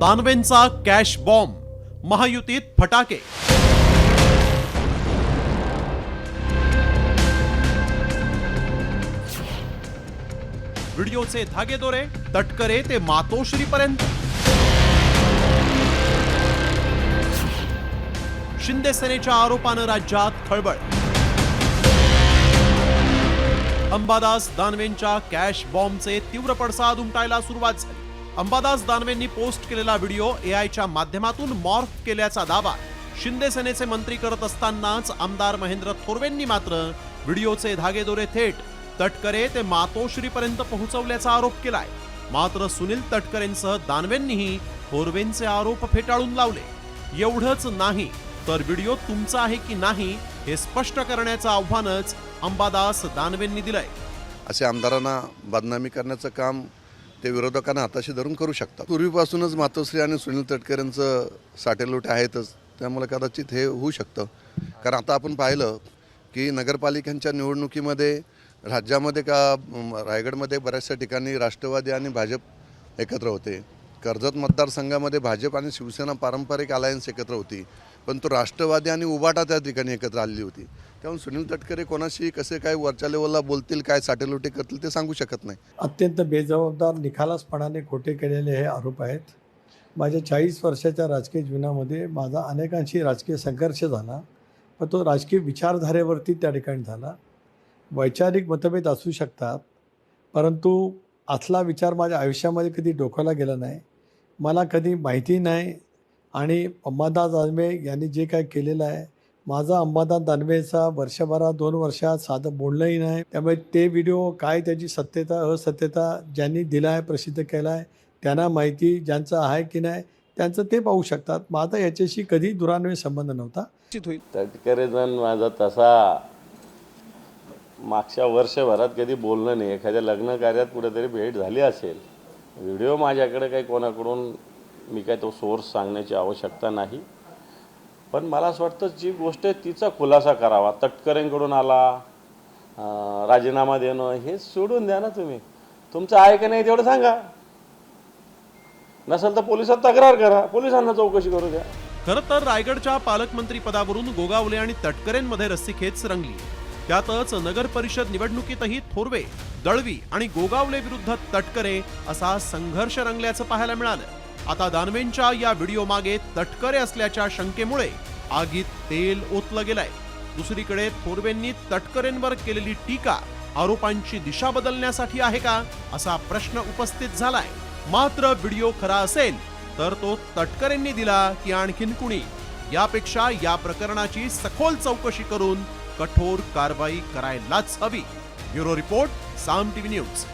दानवेंचा cash bomb, महायुतीत फटाके। व्हिडिओचे धागेदोरे तटकरे ते मातोश्रीपर्यंत। शिंदे सेनेच्या आरोपानं राज्यात खळबळ। अंबादास दानवेंच्या कॅश बॉम्बचे तीव्र पडसाद उमटायला सुरुवात झाली। अंबादास दानवेंनी पोस्ट केलेला व्हिडिओ एआयच्या माध्यमातून मॉर्फ केल्याचा दावा शिंदे सेनेचे मंत्री करत असतानाच आमदार महेंद्र थोरवेंनी मात्र व्हिडिओचे धागेदोरे थेट तटकरे ते मातोश्रीपर्यंत पोहोचवल्याचा आरोप केलाय। मात्र सुनील तटकरेंसह दानवेंनीही थोरवेंचे आरोप फेटाळून लावले। एवढंच नाही तर व्हिडिओ तुमचा आहे की नाही हे स्पष्ट करण्याचं आव्हानच अंबादास दानवेंनी दिलंय। असे आमदारांना बदनामी करण्याचं काम ते विरोधकांना हाताशी धरून करू शकतात। पूर्वीपासूनच मातोश्री आणि सुनील तटकरेंचं साटेलोटे आहेतच, त्यामुळे कदाचित हे होऊ शकतं। कारण आता आपण पाहिलं की नगरपालिकांच्या निवडणुकीमध्ये राज्यामध्ये रायगडमध्ये बऱ्याचशा ठिकाणी राष्ट्रवादी आणि भाजप एकत्र होते। कर्जत मतदारसंघामध्ये भाजप आणि शिवसेना पारंपरिक अलायन्स एकत्र होती, पण तो राष्ट्रवादी आणि उबाटा त्या ठिकाणी एकत्र आलेली होती। त्यामुळे सुनील तटकरे कोणाशी कसे काय वरच्या लेवलला बोलतील, काय साटेलोटे करतील ते सांगू शकत नाही। अत्यंत बेजबाबदार निखालसपणाने खोटे केलेले हे आरोप आहेत। माझ्या 40 वर्षाच्या राजकीय जीवनामध्ये माझा अनेकांशी राजकीय संघर्ष झाला, पण तो राजकीय विचारधारेवरती त्या ठिकाणी झाला। वैचारिक मतभेद असू शकतात, परंतु आतला विचार माझ्या आयुष्यामध्ये कधी डोक्याला गेला नाही। मला कधी माहिती नाही आणि अंबादास दानवे यांनी जे काय केलेलं आहे, माझा अंबादास दानवेचा वर्षभरात 2 वर्षात साधं बोलणंही नाही। त्यामुळे ते व्हिडिओ काय त्याची सत्यता असत्यता ज्यांनी दिला आहे, प्रसिद्ध केला आहे, त्यांना माहिती, ज्यांचं आहे की नाही त्यांचं ते पाहू शकतात। माझा याच्याशी कधी दुरान्वय संबंध नव्हता। तटकरेजण माझा तसा मागच्या वर्षभरात कधी बोलणं नाही। एखाद्या लग्न कार्यात कुठेतरी भेट झाली असेल। व्हिडिओ माझ्याकडे काही कोणाकडून मी काय तो सोर्स सांगण्याची आवश्यकता नाही, पण मला असं वाटतं जी गोष्ट आहे तिचा खुलासा करावा। तटकरेंकडून आला राजीनामा देणं हे सोडून द्या ना, तुम्ही तुमचं आहे का नाही तेवढं सांगा, नसेल तर पोलिसात तक्रार करा, पोलिसांना चौकशी करू द्या। खरं तर रायगडच्या पालकमंत्री पदावरून गोगावले आणि तटकरेंमध्ये रस्सीखेच रंगली। त्यातच नगर परिषद निवडणुकीतही थोरवे, दळवी आणि गोगावले विरुद्ध तटकरे असा संघर्ष रंगल्याचं पाहायला मिळालं। आता दानवेंच्या या व्हिडिओ मागे तटकरे असल्याच्या शंकेमुळे आगीत तेल ओतलं गेलंय। दुसरीकडे थोरवेंनी तटकरेंवर केलेली टीका आरोपांची दिशा बदलण्यासाठी आहे का असा प्रश्न उपस्थित झालाय। मात्र व्हिडिओ खरा असेल तर तो तटकरेंनी दिला की आणखीन कुणी, यापेक्षा या प्रकरणाची सखोल चौकशी करून कठोर कारवाई करायलाच हवी। ब्युरो रिपोर्ट, साम टीव्ही न्यूज।